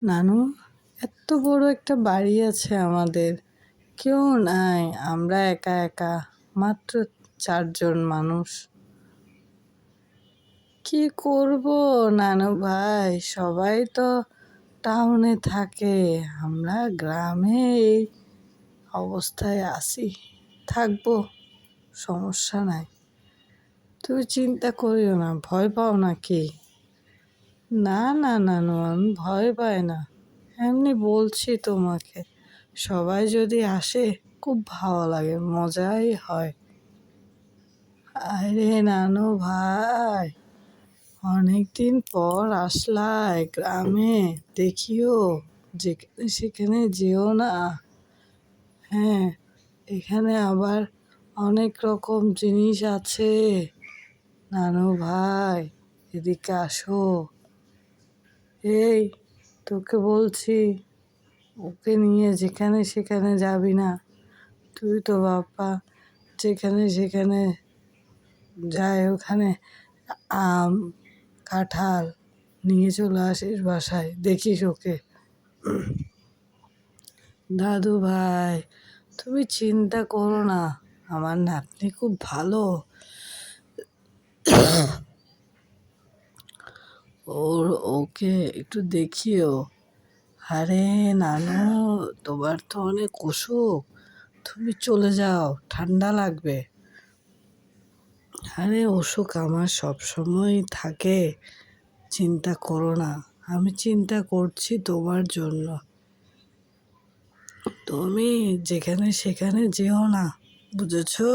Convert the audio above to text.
নানু, এত বড় একটা বাড়ি আছে আমাদের, কেউ নাই, আমরা একা একা, মাত্র 4 জন মানুষ। কি করব নানু ভাই, সবাই তো টাউনে থাকে, আমরা গ্রামে এই অবস্থায় আছি, থাকবো, সমস্যা নাই। তুমি চিন্তা করিও না, ভয় পাও নাকি? না না নানু, আমি ভয় পাই না, এমনি বলছি তোমাকে। সবাই যদি আসে খুব ভালো লাগে, মজাই হয়। আরে নানু ভাই, অনেকদিন পর আসলাই গ্রামে, দেখিও, যেখানে সেখানে যেও না। হ্যাঁ, এখানে আবার অনেক রকম জিনিস আছে। নানু ভাই, এদিকে আসো। এই, তোকে বলছি, ওকে নিয়ে যেখানে সেখানে যাবি না। তুই তো বাপ্পা যেখানে সেখানে যায়, ওখানে আম, কাঁঠাল নিয়ে চলে আসিস বাসায়, দেখিস ওকে। দাদু ভাই, তুমি চিন্তা করো না, আমার নাতনি খুব ভালো। ওকে একটু দেখিও। আরে নানু, তোমার তো অনেক অসুখ, তুমি চলে যাও, ঠান্ডা লাগবে। আরে অসুখ আমার সব সময় থাকে, চিন্তা করো না, আমি চিন্তা করছি তোমার জন্য। তুমি যেখানে সেখানে যেও না, বুঝেছো?